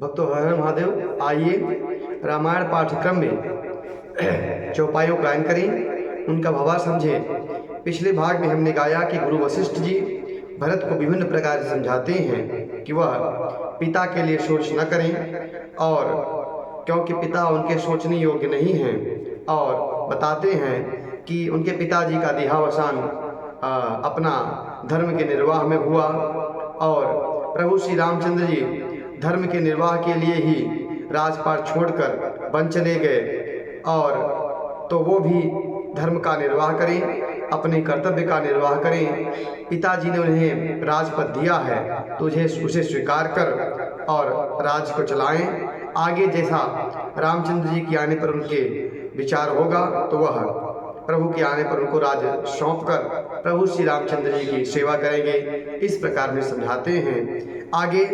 भक्तों, हर हर महादेव। आइए रामायण पाठ्यक्रम में चौपाइयों का गायन करें, उनका भावार्थ समझें। पिछले भाग में हमने गाया कि गुरु वशिष्ठ जी भरत को विभिन्न प्रकार से समझाते हैं कि वह पिता के लिए सोच न करें, और क्योंकि पिता उनके सोचने योग्य नहीं हैं, और बताते हैं कि उनके पिताजी का देहावसान अपना धर्म के निर्वाह में हुआ, और प्रभु श्री रामचंद्र जी धर्म के निर्वाह के लिए ही राजपाट छोड़कर वन चले गए, और तो वो भी धर्म का निर्वाह करें, अपने कर्तव्य का निर्वाह करें। पिताजी ने उन्हें राजपद दिया है तो उसे स्वीकार कर और राज्य को चलाएं। आगे जैसा रामचंद्र जी के आने पर उनके विचार होगा तो वह प्रभु के आने पर उनको राज्य सौंप कर प्रभु श्री रामचंद्र जी की सेवा करेंगे। इस प्रकार में समझाते हैं। आगे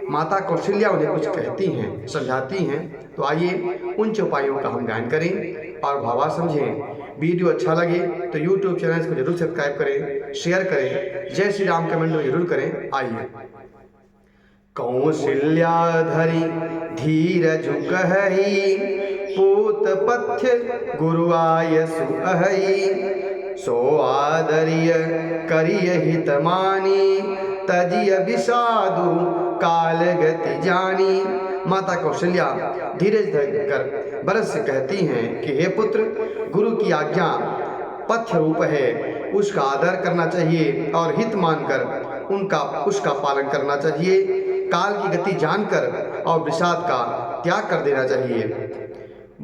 माता कौशल्या उन्हें कुछ कहती हैं, समझाती हैं। तो आइए उन चौपाइयों का हम गायन करें और भावार्थ समझें। वीडियो अच्छा लगे तो यूट्यूब चैनल को जरूर सब्सक्राइब करें, शेयर करें, जय श्री राम कमेंट में जरूर करें। आइए। कौशल्या धरि धीरज कहई, पूत पथ्य गुरु आय सुअहई, सो आदरिय करिय हित मानी, तजिय विषादु काल गति जानी। माता कौशल्या धीरज धरकर भरत से कहती हैं कि हे पुत्र, गुरु की आज्ञा पथ्य रूप है, उसका आदर करना चाहिए और हित मानकर उसका पालन करना चाहिए। काल की गति जानकर और विषाद का त्याग कर देना चाहिए।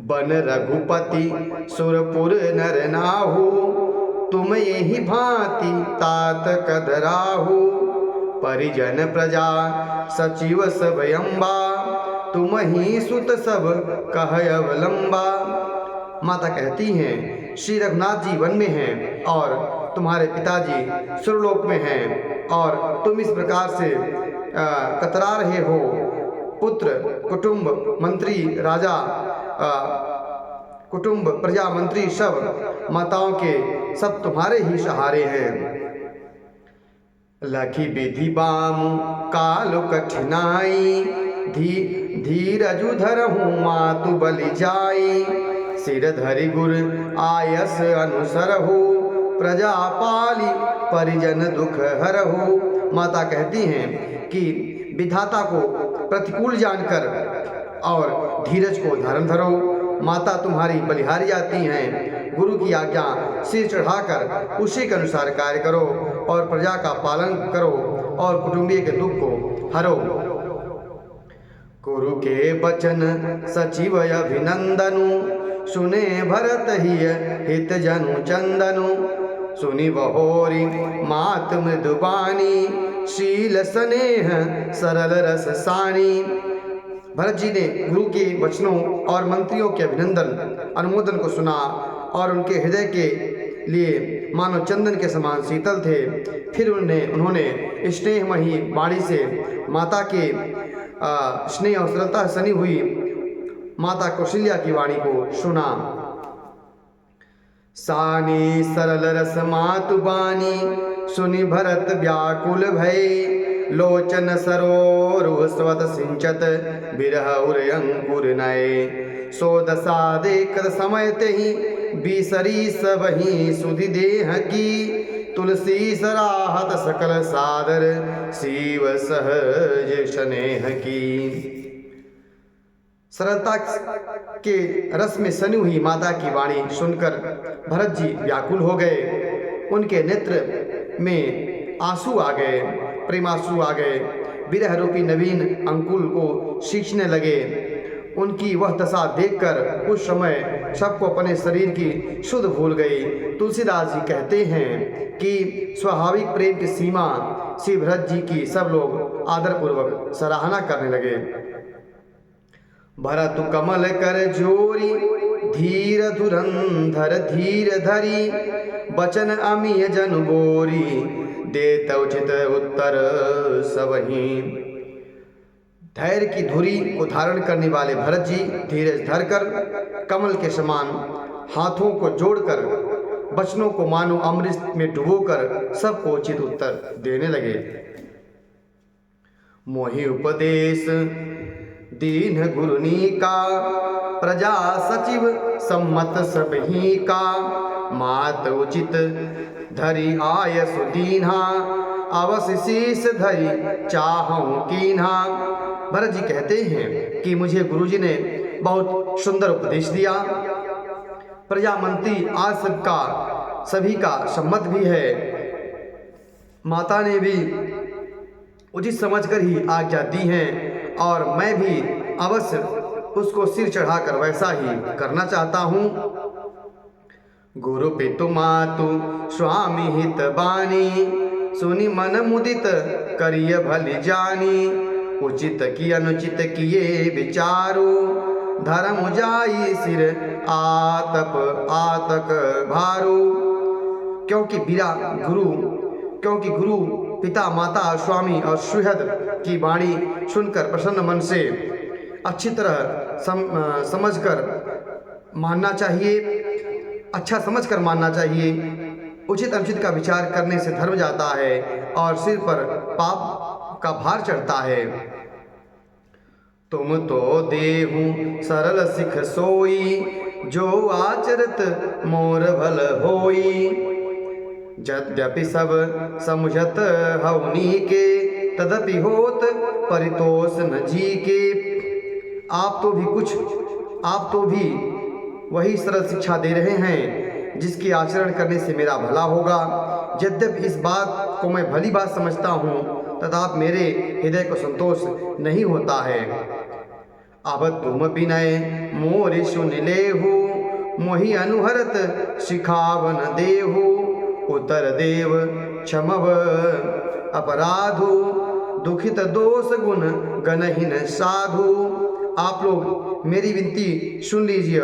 बन रघुपति सुरपुर नर नाहु, तुम यही भांति तात कदराहु, परिजन प्रजा सचिव सब अम्बा, तुम ही सुत सब कह अवलंबा। माता कहती हैं, श्री रघुनाथ जी वन में हैं और तुम्हारे पिताजी सुरलोक में हैं, और तुम इस प्रकार से कतरा रहे हो। पुत्र, कुटुंब, मंत्री, राजा, कुटुंब, प्रजा, मंत्री, सब माताओं के सब तुम्हारे ही सहारे हैं। लखी विधि बाम काल कठिनाई, धीरजु धरहु मातु बलि जाई, सिर धरि गुर आयस अनुसरहु, प्रजा पाली परिजन दुख हरहु। माता कहती हैं कि विधाता को प्रतिकूल जानकर और धीरज को धारण धरो। माता तुम्हारी बलिहारी आती हैं, गुरु की आज्ञा सिर चढ़ाकर उसी के अनुसार कार्य करो, और प्रजा का पालन करो, और कुटुंबीय के दुख को हरो। गुरु के बचन सचिव अभिनंदनु, सुने भरत ही हित जनु चंदनु, सुनि बहोरी मात मृदुबानी, शील स्नेह सरल रस सानी। भरत जी ने गुरु के वचनों और मंत्रियों के अभिनंदन अनुमोदन को सुना, और उनके हृदय के लिए मानो चंदन के समान शीतल थे। फिर उन्होंने स्नेहमयी वाणी से माता के स्नेह और सरलता सनी हुई माता कौशल्या की वाणी को सुना। सानी सरल रस मातु बानी, सुनि भरत व्याकुल भय, लोचन सरोरुह स्वत सिंचत, बिरह उर अंकुर नय, सो दशा देखत समय तेहि, बिसरी सबहि सुधि देह की, तुलसी सराहत सकल सादर, शिव सहज स्नेह की। सरलता के रस में सनी हुई माता की वाणी सुनकर भरत जी व्याकुल हो गए। उनके नेत्र में आंसू आ गए, प्रेमांसू आ गए, विरह रूपी नवीन अंकुल को सींचने लगे। उनकी वह दशा देखकर उस समय सबको अपने शरीर की शुद्ध भूल गई। तुलसीदास जी कहते हैं कि स्वाभाविक प्रेम की सीमा श्री भरत जी की सब लोग आदरपूर्वक सराहना करने लगे। भरत कमल कर जोरी, धीर धुरंधर धीर धरी, बचन अमीय जन बोरी, देत उचित उत्तर सबही। धैर्य की धुरी को धारण करने वाले भरत जी धीरज धरकर कमल के समान हाथों को जोड़कर वचनों को मानो अमृत में डुबोकर सबको उचित उत्तर देने लगे। मोहि उपदेश दीन गुरुनी का, प्रजा सचिव सम्मत सबही का। मात उचित धरि आयसु दीन्हा, अवश्य शीस धरि चाहूं कीन्हा। भरत जी कहते हैं कि मुझे गुरुजी ने बहुत सुंदर उपदेश दिया। प्रजा मंत्री आज सभी का सम्मत भी है। माता ने भी उचित समझकर ही आज्ञा दी है और मैं भी अवश्य उसको सिर चढ़ाकर वैसा ही करना चाहता हूँ। गुरु पितु मातु स्वामी हित बानी, सुनि मन मुदित करिय भली जानी। उचित की अनुचित किए विचारो, धर्म जाई सिर आतक भारो। क्योंकि गुरु पिता माता स्वामी और सुहृद की वाणी सुनकर प्रसन्न मन से अच्छी तरह समझकर मानना चाहिए, अच्छा समझकर मानना चाहिए। उचित अनुचित का विचार करने से धर्म जाता है और सिर पर पाप का भार चढ़ता है। तुम तो देहु सरल सिख सोई, जो आचरत मोर भल होई। यद्यपि सब समझत हवनी के, तदपि होत परितोष न जी के। आप तो भी वही सरल शिक्षा दे रहे हैं जिसके आचरण करने से मेरा भला होगा। यद्यपि इस बात को मैं भली बात समझता हूँ, तथापि मेरे हृदय को संतोष नहीं होता है। अब तुम विनय मोरि सुन लेहु, मोहि अनुहरत सिखावन देहु। उत्तर देव क्षमव अपराधु, दुखित दोष गुण गणहीन साधु। आप लोग मेरी विनती सुन लीजिए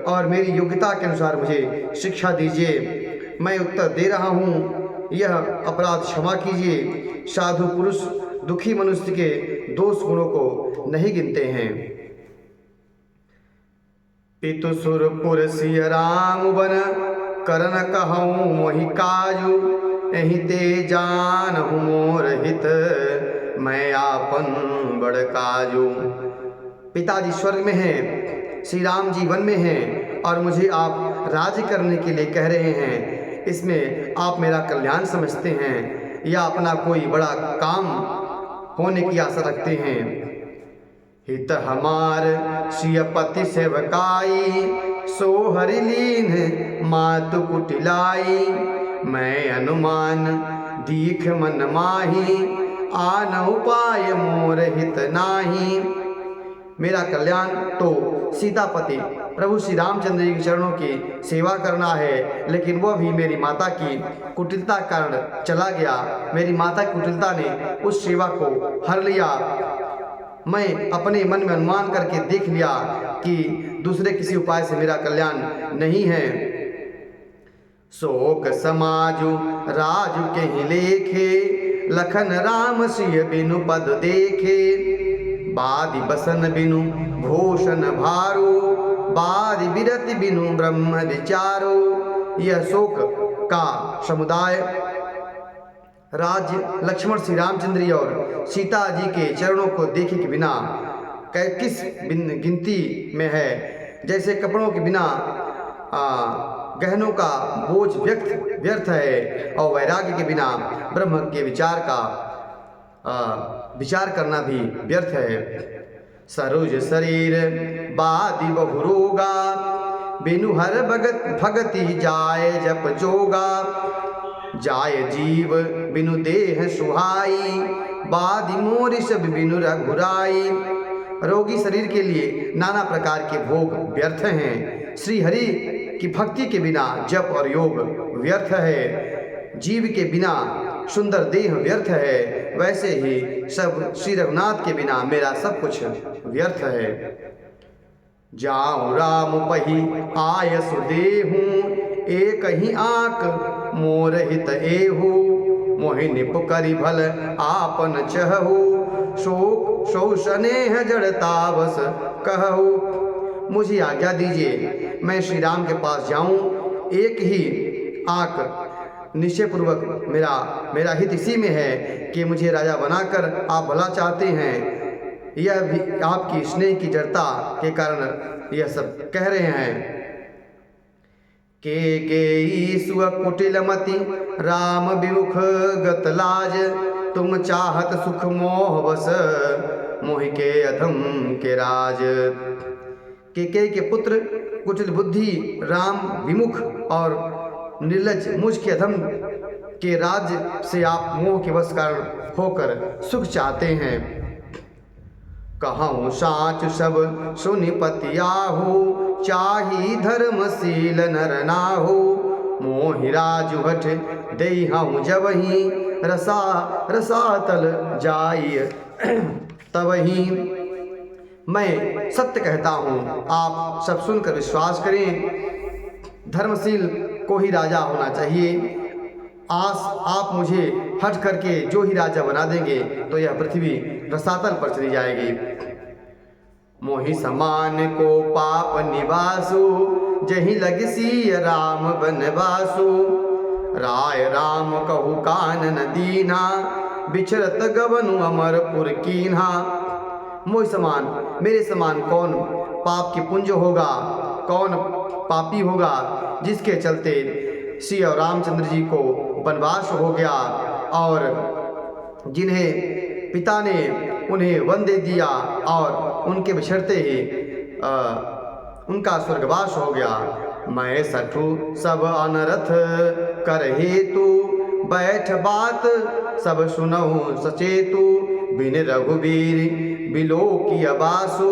और मेरी योग्यता के अनुसार मुझे शिक्षा दीजिए। मैं उत्तर दे रहा हूँ, यह अपराध क्षमा कीजिए। साधु पुरुष दुखी मनुष्य के दोष गुणों को नहीं गिनते हैं। पितु सुरपुर सिय राम बन, करन कहूँ मोहि काजू। एहि ते जानहु मोर हित, मैं आपन बड़ काजू। पिताजी स्वर्ग में हैं, श्री राम जी वन में हैं और मुझे आप राज्य करने के लिए कह रहे हैं। इसमें आप मेरा कल्याण समझते हैं या अपना कोई बड़ा काम होने की आशा रखते हैं। हित हमार सियपति सेवकाई, सो हरि लीन मातु कुटिलाई। मैं अनुमान दीख मन माही, आन उपाय मोर हित नाही। मेरा कल्याण तो सीतापति प्रभु श्री रामचंद्र जी के चरणों की सेवा करना है, लेकिन वह भी मेरी माता की कुटिलता कारण चला गया। मेरी माता की कुटिलता ने उस सेवा को हर लिया। मैं अपने मन में अनुमान करके देख लिया कि दूसरे किसी उपाय से मेरा कल्याण नहीं है। शोक समाजु राजु के ही लेखे, लखन राम सिय बिनु पद देखे। बादि बसन बिनु भूषण भारो, बादि बिरति बिनु ब्रह्म विचारो। यह शोक का समुदाय राज्य लक्ष्मण श्री रामचंद्र जी और सीता जी के चरणों को देखे के बिना किस गिनती में है। जैसे कपड़ों के बिना गहनों का बोझ व्यर्थ है और वैराग्य के बिना ब्रह्म के विचार का विचार करना भी व्यर्थ है। सरोज शरीर बादि बहुरोगा, बिनु हर भगति जाय जप जोगा। जाय जीव बिनु देह सुहाई, बादि मोरि सब बिनु रघुराई। रोगी शरीर के लिए नाना प्रकार के भोग व्यर्थ हैं। श्री हरि की भक्ति के बिना जप और योग व्यर्थ है। जीव के बिना सुंदर देह व्यर्थ है, वैसे ही सब श्री रघुनाथ के बिना मेरा सब कुछ व्यर्थ है। जाऊँ राम पही आयसु देहूँ, एक ही आंक मोर हित एहू। मोहि निप करि भल आपन चहु, शोक सौ स्नेह जड़तावस कहू। मुझे आज्ञा दीजिए मैं श्री राम के पास जाऊं। एक ही आंख निश्चय पूर्वक मेरा हित इसी में है कि मुझे राजा बनाकर आप भला चाहते हैं। यह भी आपकी स्नेह की जड़ता के कारण यह सब कह रहे हैं। के गेई सुअ कुटिलमति राम विमुख गत लाज, तुम चाहत सुख मोह बस मोहि के अधम के राज। के पुत्र कुटिल बुद्धि राम विमुख और निर्लज मुझ के अधम के राज्य से आप मोह के वश कारण होकर सुख चाहते हैं। कहूँ साच सब सुनि पति आहु, चाही धर्मशील नर नाहु। मोहि राजु हठ देहूँ जबहि, रसातल जाई तबहि। मैं सत्य कहता हूँ, आप सब सुनकर विश्वास करें। धर्मशील को ही राजा होना चाहिए। आप मुझे हट करके जो ही राजा बना देंगे तो यह पृथ्वी रसातल पर चली जाएगी। मोहि समान को पाप निवासु, जहि लगसी राम बनवासु। राय राम कहु कानन दीना, बिछरत गवनु अमरपुर कीन्हा। मोहि समान, मेरे समान कौन पाप की पुंज होगा, कौन पापी होगा जिसके चलते श्री और रामचंद्र जी को वनवास हो गया और जिन्हें पिता ने उन्हें वन दे दिया और उनके बिछड़ते ही उनका स्वर्गवास हो गया। मैं सठु सब अनरथ कर हेतु, बैठ बात सब सुनहु सचेतु। बिन रघुबीर बिलो की अबासु,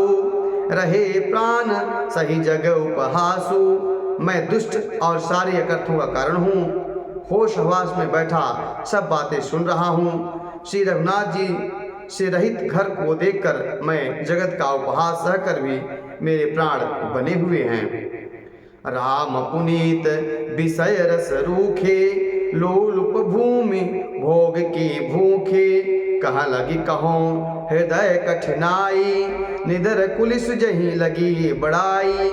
रहे प्राण सही जग उपहासु। मैं दुष्ट और सारे अकर्थों का कारण हूँ, होश हवास में बैठा सब बातें सुन रहा हूँ। श्री रघुनाथ जी से रहित घर को देखकर मैं जगत का उपहास सहकर भी मेरे प्राण बने हुए हैं। राम पुनीत विषय रस रूखे, लोलुप भूमि भोग की भूखे। कहाँ लगी कहों हृदय कठिनाई, निदर कुलिस जहीं लगी बड़ाई।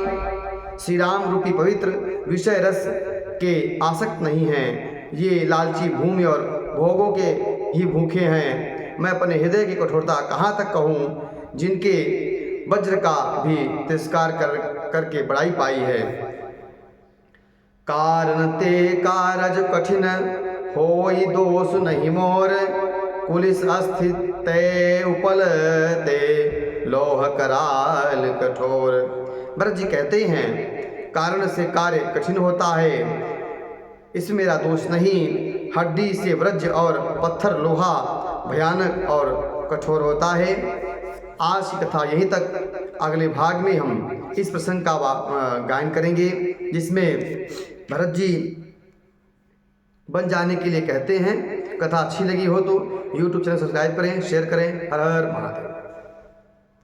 श्री राम रूपी पवित्र विषय रस के आसक्त नहीं हैं, ये लालची भूमि और भोगों के ही भूखे हैं। मैं अपने हृदय की कठोरता कहाँ तक कहूँ, जिनके वज्र का भी तिरस्कार करके बड़ाई पाई है। कारण ते कारज कठिन होई दोष नहीं मोर, कुलिस अस्थित ते उपल ते लोह कराल कठोर। भरत जी कहते हैं कारण से कार्य कठिन होता है, इसमें मेरा दोष नहीं। हड्डी से वज्र और पत्थर लोहा भयानक और कठोर होता है। आज की कथा यहीं तक। अगले भाग में हम इस प्रसंग का गायन करेंगे जिसमें भरत जी बन जाने के लिए कहते हैं। कथा अच्छी लगी हो तो YouTube चैनल सब्सक्राइब करें, शेयर करें। हर हर महादेव।